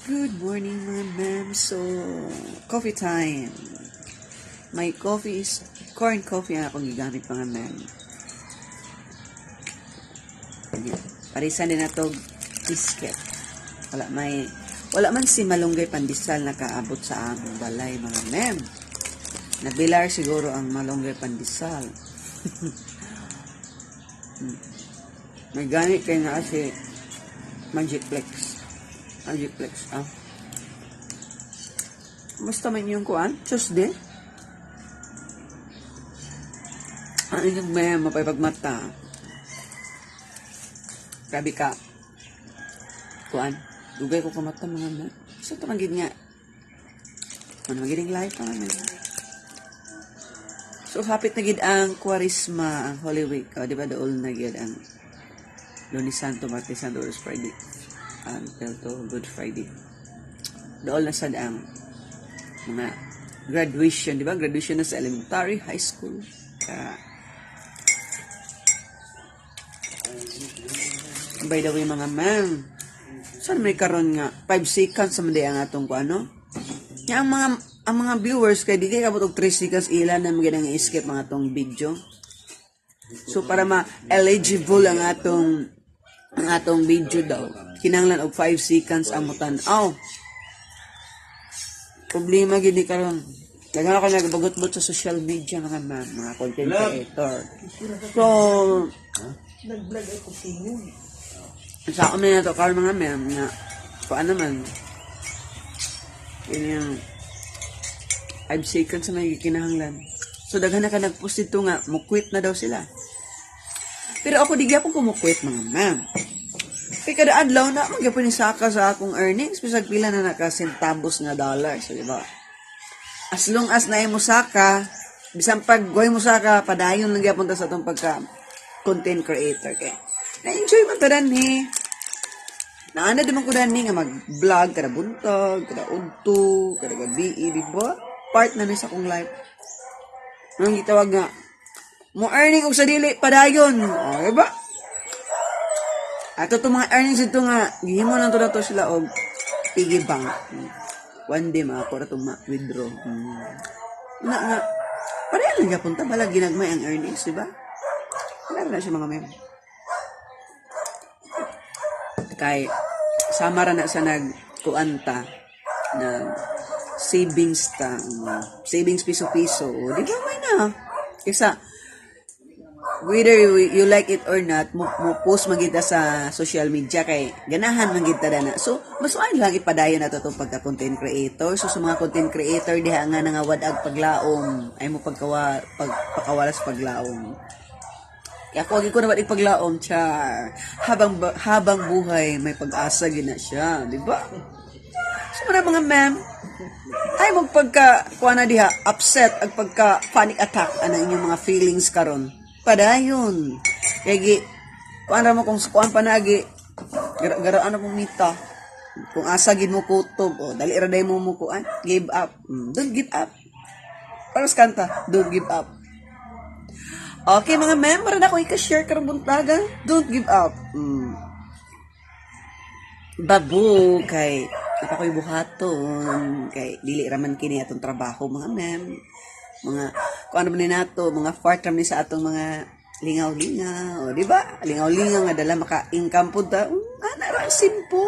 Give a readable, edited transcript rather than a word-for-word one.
Good morning mga ma'am. So, coffee time. My coffee is corn coffee ang akong gigamit mga ma'am. Parisan din na to biscuit. Wala man si malunggay pandesal na kaabot sa among balay mga ma'am. Nabilar siguro ang malunggay pandesal. May ganit kayo nga kasi Magicplex. Basta man yung kuan? Tuesday? Ang inyong may mapapagmata. Grabe ka. Kuan? Dugay ko kamata mga na. So, tamagid nga. Ano magiling life pa naman. So, hapit na gid ang Quaresma, ang Holy Week. O, di ba doon na gid ang Lunes Santo, Martes Santo, Friday. Until to Good Friday. Doon na sad ang mga graduation, di ba? Graduation na sa elementary, high school. By the way, mga ma'am, saan may karon nga 5 seconds sa manday ang atong ko ano? Ang mga viewers kay di kay kabot og 3 seconds ilan na magandang i-skip mga atong video. So para ma-eligible ang atong video daw, kinahanglan og 5 seconds ang mutan-aw. Problema gid ni karon. Daghan ako nagbagot-bot sa social media mga ma'am, mga content creator. So, nag-vlog ako tingin. Sa amin na to karon mga ma'am nga kuan naman. Yun yung 5 seconds sa may kinahanglan. So daghan na ka nag-post dito nga mo quit na daw sila. Pero ako di gyapon ko mo quit mga ma'am. Kaya kada adlaw na magyapon ni saka sa akong earnings bisag pila na naka-centavos nga dollars, so, di ba? As long as na mo saka, bisan pag goy mo saka padayon lang gyapon ta sa atong pagka content creator kay. Na-enjoy man to danhi. Naana din man ko danhi nga mag-vlog kada buntag, kada udto, kada gabi, di ba? Part na ni sa akong life. Nang gitawag nga mo earning og sa dili padayon. O, di ba? Ato itong mga earnings ito nga, gihimo lang to na to sila og piggy bank. One day ako na itong withdraw. Nga, pareha lang punta pala ginagmay ang earnings, di ba? Wala na siya mga mem. Kay, samara na sa nagkuanta na savings savings piso-piso. O, di ba may na? Kesa, whether you like it or not, mo post magita sa social media kay ganahan magita na. So, mas lang ipadayon na to pagka content creator. So, sa mga content creator diha nga nangawad ag paglaom, ay mo pagkawala sa paglaom. Kaya ako ko na ba paglaom, char. Habang buhay, may pag-asa gina siya, di ba? So, mga ma'am, ay kuha na diha, upset ag pagka panic attack ana inyong mga feelings karon. Padayon. Kaya kuan ra mo kung kuan panagi garaan mo mita. Kung asa gid mo kutob o dali ra day mo kuan, give up. Don't give up. Para sa kanta, don't give up. Okay mga member na ko i-share karong buntagan. Don't give up. Babu kay napakoy buhaton kay dili ra man kini atong trabaho mga mem. Mga kung ano man nato, mga part ni sa atong mga lingaw-lingaw, di ba? Lingaw-lingaw nga dala maka-income pud ta. Ana ra simple.